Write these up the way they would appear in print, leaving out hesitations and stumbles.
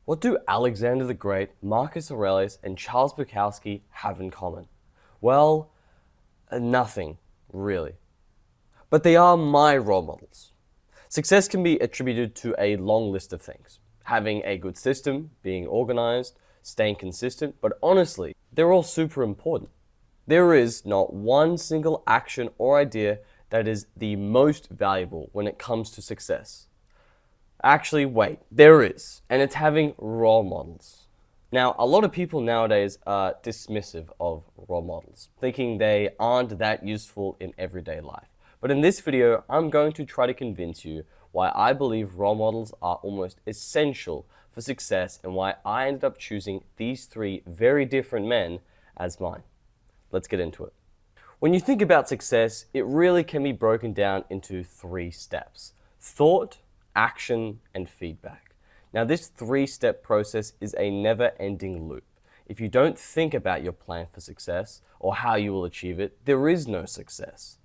What do Alexander the Great, Marcus Aurelius, and Charles Bukowski have in common? Well, nothing, really. But they are my role models. Success can be attributed to a long list of things. Having a good system, being organized, staying consistent, but honestly, they're all super important. There is not one single action or idea that is the most valuable when it comes to success. Actually, wait, there is, and it's having role models. Now, a lot of people nowadays are dismissive of role models, thinking they aren't that useful in everyday life. But in this video, I'm going to try to convince you why I believe role models are almost essential for success and why I ended up choosing these three very different men as mine. Let's get into it. When you think about success, it really can be broken down into three steps: thought, action, and feedback. Now, this three-step process is a never-ending loop. If you don't think about your plan for success or how you will achieve it, there is no success.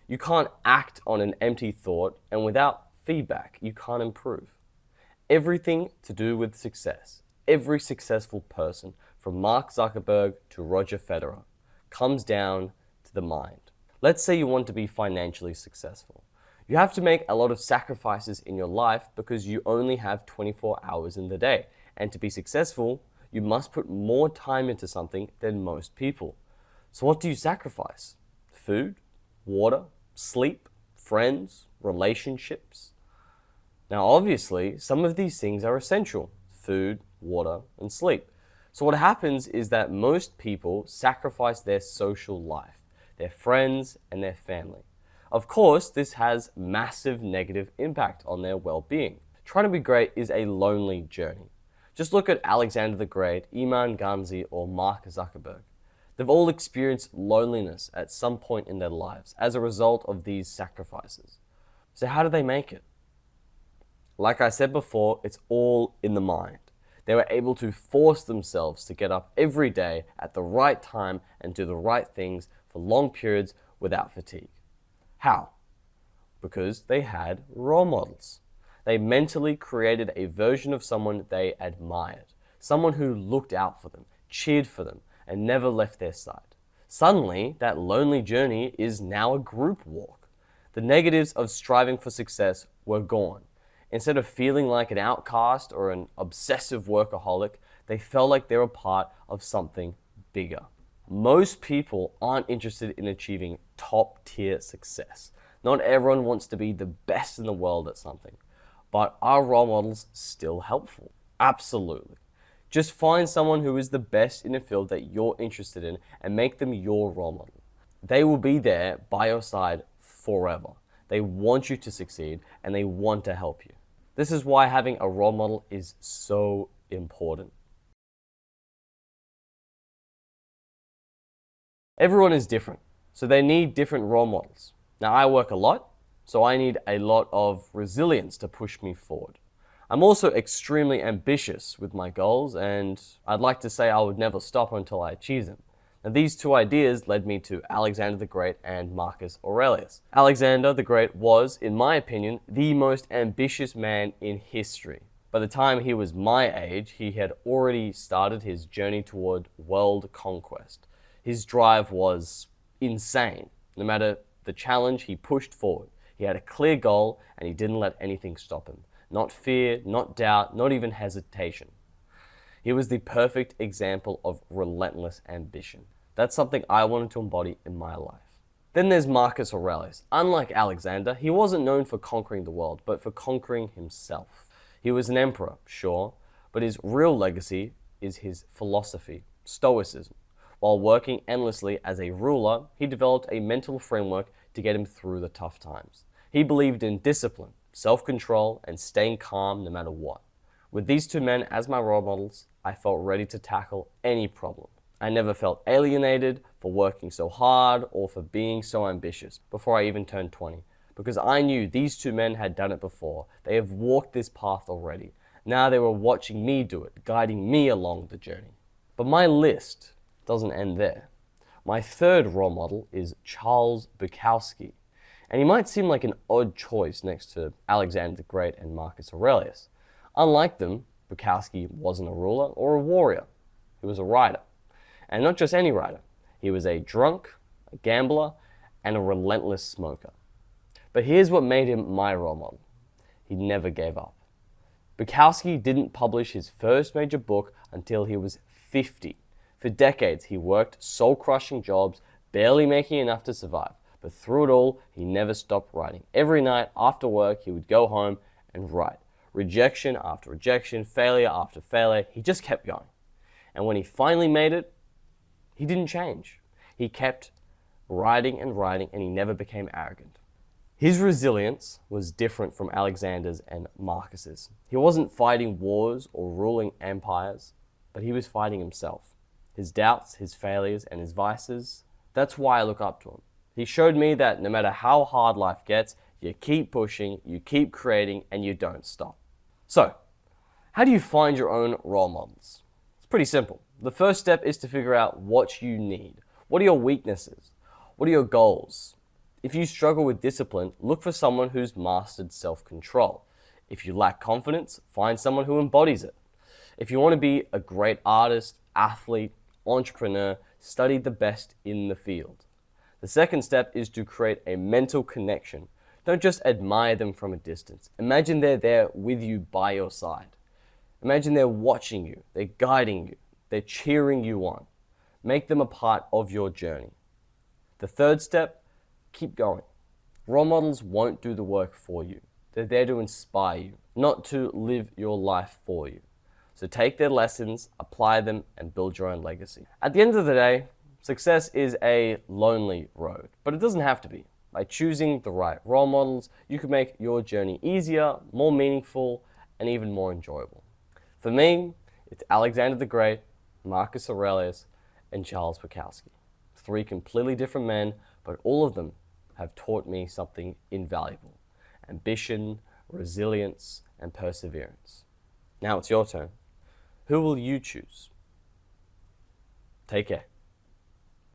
You can't act on an empty thought, and without feedback, you can't improve. Everything to do with success, every successful person, from Mark Zuckerberg to Roger Federer, comes down to the mind. Let's say you want to be financially successful. You have to make a lot of sacrifices in your life because you only have 24 hours in the day. And to be successful, you must put more time into something than most people. So what do you sacrifice? Food, water, sleep, friends, relationships? Now, obviously, some of these things are essential: food, water, and sleep. So what happens is that most people sacrifice their social life, their friends, and their family. Of course, this has massive negative impact on their well-being. Trying to be great is a lonely journey. Just look at Alexander the Great, Imran Ganzi, or Mark Zuckerberg. They've all experienced loneliness at some point in their lives as a result of these sacrifices. So how do they make it? Like I said before, it's all in the mind. They were able to force themselves to get up every day at the right time and do the right things for long periods without fatigue. How? Because they had role models. They mentally created a version of someone they admired, someone who looked out for them, cheered for them, and never left their side. Suddenly, that lonely journey is now a group walk. The negatives of striving for success were gone. Instead of feeling like an outcast or an obsessive workaholic, they felt like they were part of something bigger. Most people aren't interested in achieving top-tier success. Not everyone wants to be the best in the world at something. But are role models still helpful? Absolutely. Just find someone who is the best in a field that you're interested in and make them your role model. They will be there by your side forever. They want you to succeed and they want to help you. This is why having a role model is so important. Everyone is different, so they need different role models. Now, I work a lot, so I need a lot of resilience to push me forward. I'm also extremely ambitious with my goals, and I'd like to say I would never stop until I achieve them. Now, these two ideas led me to Alexander the Great and Marcus Aurelius. Alexander the Great was, in my opinion, the most ambitious man in history. By the time he was my age, he had already started his journey toward world conquest. His drive was insane. No matter the challenge, he pushed forward. He had a clear goal and he didn't let anything stop him. Not fear, not doubt, not even hesitation. He was the perfect example of relentless ambition. That's something I wanted to embody in my life. Then there's Marcus Aurelius. Unlike Alexander, he wasn't known for conquering the world, but for conquering himself. He was an emperor, sure, but his real legacy is his philosophy, Stoicism. While working endlessly as a ruler, he developed a mental framework to get him through the tough times. He believed in discipline, self-control, and staying calm no matter what. With these two men as my role models, I felt ready to tackle any problem. I never felt alienated for working so hard or for being so ambitious before I even turned 20, because I knew these two men had done it before. They have walked this path already. Now they were watching me do it, guiding me along the journey. But my list doesn't end there. My third role model is Charles Bukowski. And he might seem like an odd choice next to Alexander the Great and Marcus Aurelius. Unlike them, Bukowski wasn't a ruler or a warrior. He was a writer. And not just any writer. He was a drunk, a gambler, and a relentless smoker. But here's what made him my role model. He never gave up. Bukowski didn't publish his first major book until he was 50. For decades, he worked soul-crushing jobs, barely making enough to survive. But through it all, he never stopped writing. Every night after work, he would go home and write. Rejection after rejection, failure after failure, he just kept going. And when he finally made it, he didn't change. He kept writing, and he never became arrogant. His resilience was different from Alexander's and Marcus's. He wasn't fighting wars or ruling empires, but he was fighting himself. His doubts, his failures, and his vices. That's why I look up to him. He showed me that no matter how hard life gets, you keep pushing, you keep creating, and you don't stop. So, how do you find your own role models? It's pretty simple. The first step is to figure out what you need. What are your weaknesses? What are your goals? If you struggle with discipline, look for someone who's mastered self-control. If you lack confidence, find someone who embodies it. If you want to be a great artist, athlete, entrepreneur, study the best in the field. The second step is to create a mental connection. Don't just admire them from a distance. Imagine they're there with you by your side. Imagine they're watching you, they're guiding you, they're cheering you on. Make them a part of your journey. The third step, keep going. Role models won't do the work for you. They're there to inspire you, not to live your life for you. So take their lessons, apply them, and build your own legacy. At the end of the day, success is a lonely road, but it doesn't have to be. By choosing the right role models, you can make your journey easier, more meaningful, and even more enjoyable. For me, it's Alexander the Great, Marcus Aurelius, and Charles Bukowski. 3 completely different men, but all of them have taught me something invaluable: ambition, resilience, and perseverance. Now it's your turn. Who will you choose? Take care.